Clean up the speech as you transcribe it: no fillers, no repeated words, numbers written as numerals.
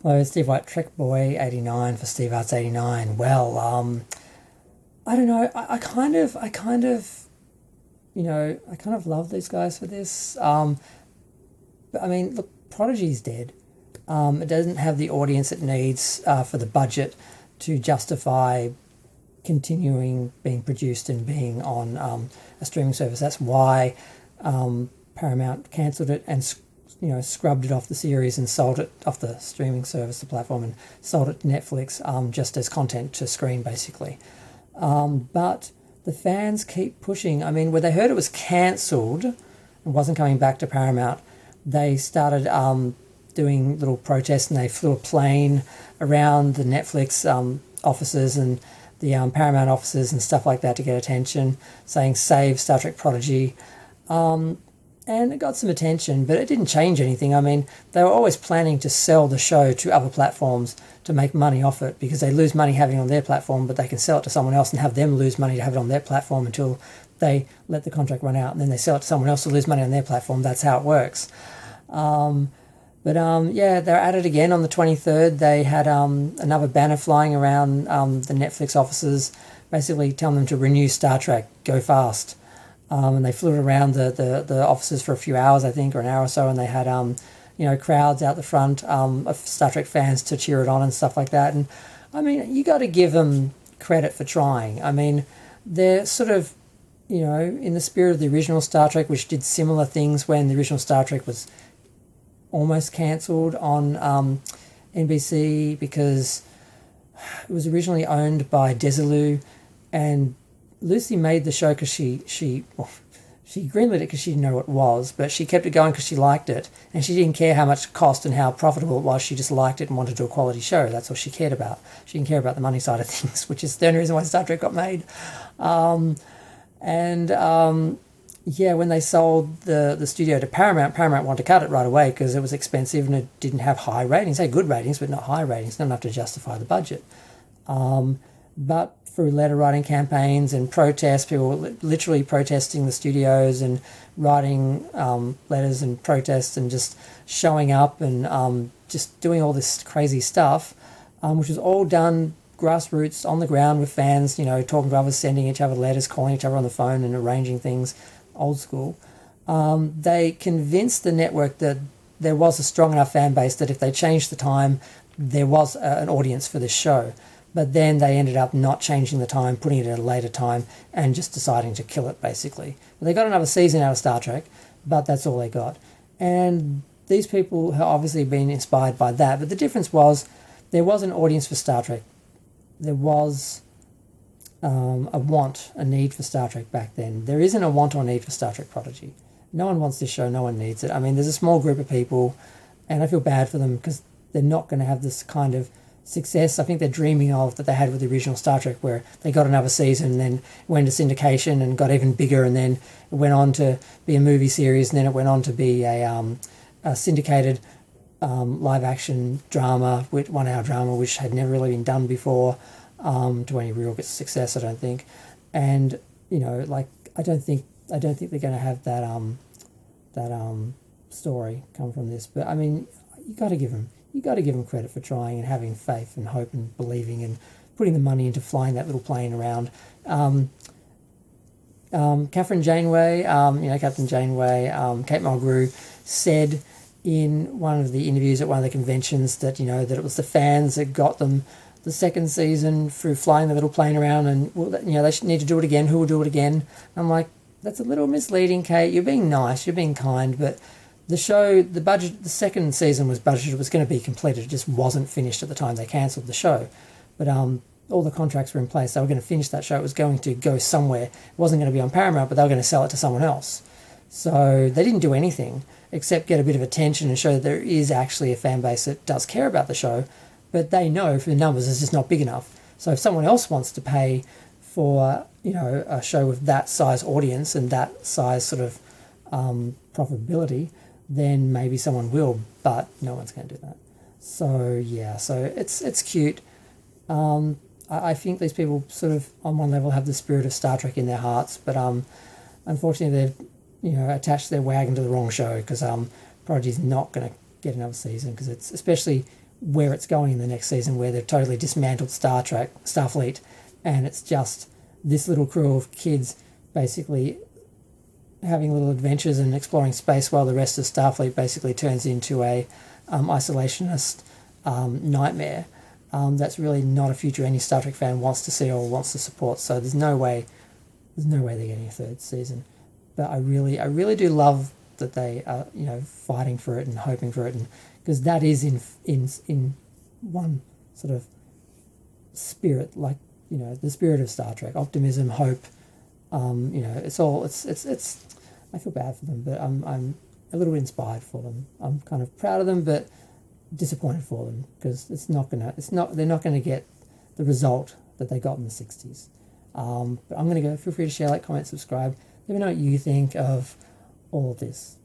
Hello, Steve White, Trek Boy 89 for Steve Arts 89. Well, I don't know. I kind of love these guys for this. But I mean, look, Prodigy's dead. It doesn't have the audience it needs for the budget to justify continuing being produced and being on a streaming service. That's why Paramount cancelled it and scrubbed it off the series and sold it off the streaming service, the platform, and sold it to Netflix just as content to screen, basically. But the fans keep pushing. I mean, when they heard it was cancelled and wasn't coming back to Paramount, they started doing little protests, and they flew a plane around the Netflix offices and the Paramount offices and stuff like that to get attention, saying "Save Star Trek Prodigy." And it got some attention, but it didn't change anything. I mean, they were always planning to sell the show to other platforms to make money off it, because they lose money having it on their platform, but they can sell it to someone else and have them lose money to have it on their platform until they let the contract run out, and then they sell it to someone else to lose money on their platform. That's how it works. Yeah, they're at it again on the 23rd. They had another banner flying around the Netflix offices, basically telling them to renew Star Trek, go fast. And they flew it around the offices for a few hours, I think, or an hour or so, and they had crowds out the front of Star Trek fans to cheer it on and stuff like that. And I mean, you got to give them credit for trying. I mean, they're sort of in the spirit of the original Star Trek, which did similar things when the original Star Trek was almost cancelled on NBC, because it was originally owned by Desilu, and Lucy made the show because she greenlit it because she didn't know what it was, but she kept it going because she liked it, and she didn't care how much it cost and how profitable it was. She just liked it and wanted to do a quality show. That's all she cared about. She didn't care about the money side of things, which is the only reason why Star Trek got made. When they sold the studio to Paramount wanted to cut it right away because it was expensive and it didn't have high ratings. It had good ratings, but not high ratings, not enough to justify the budget. But through letter writing campaigns and protests, people were literally protesting the studios and writing letters and protests and just showing up and just doing all this crazy stuff, which was all done grassroots on the ground with fans, talking to others, sending each other letters, calling each other on the phone and arranging things, old school. They convinced the network that there was a strong enough fan base that if they changed the time, there was an audience for this show. But then they ended up not changing the time, putting it at a later time, and just deciding to kill it, basically. They got another season out of Star Trek, but that's all they got. And these people have obviously been inspired by that. But the difference was there was an audience for Star Trek. There was a need for Star Trek back then. There isn't a want or need for Star Trek Prodigy. No one wants this show. No one needs it. I mean, there's a small group of people, and I feel bad for them because they're not going to have this kind of success I think they're dreaming of that they had with the original Star Trek, where they got another season and then went to syndication and got even bigger, and then it went on to be a movie series, and then it went on to be a syndicated live action drama, 1 hour drama, which had never really been done before to any real success, I don't think. And I don't think they're going to have that story come from this. But I mean, you got to give them credit for trying and having faith and hope and believing and putting the money into flying that little plane around. Catherine Janeway, Captain Janeway, Kate Mulgrew said in one of the interviews at one of the conventions that that it was the fans that got them the second season through flying the little plane around, and they should need to do it again. Who will do it again? And I'm like, that's a little misleading, Kate. You're being nice, you're being kind, but the show, the budget, the second season was budgeted, it was going to be completed. It just wasn't finished at the time they cancelled the show. But all the contracts were in place. They were going to finish that show. It was going to go somewhere. It wasn't going to be on Paramount, but they were going to sell it to someone else. So they didn't do anything except get a bit of attention and show that there is actually a fan base that does care about the show. But they know for the numbers it's just not big enough. So if someone else wants to pay for a show with that size audience and that size sort of profitability, then maybe someone will, but no one's going to do that. So yeah, so it's cute. I think these people sort of on one level have the spirit of Star Trek in their hearts, but unfortunately they've attached their wagon to the wrong show, because Prodigy's not going to get another season, because it's, especially where it's going in the next season, where they've totally dismantled Starfleet, and it's just this little crew of kids basically having little adventures and exploring space, while the rest of Starfleet basically turns into a isolationist nightmare. That's really not a future any Star Trek fan wants to see or wants to support. So there's no way they're getting a third season. But I really do love that they are, fighting for it and hoping for it, and because that is in one sort of spirit, like the spirit of Star Trek: optimism, hope. It's I feel bad for them, but I'm a little bit inspired for them. I'm kind of proud of them, but disappointed for them, because they're not gonna get the result that they got in the 60s. But I'm gonna go. Feel free to share, like, comment, subscribe. Let me know what you think of all of this.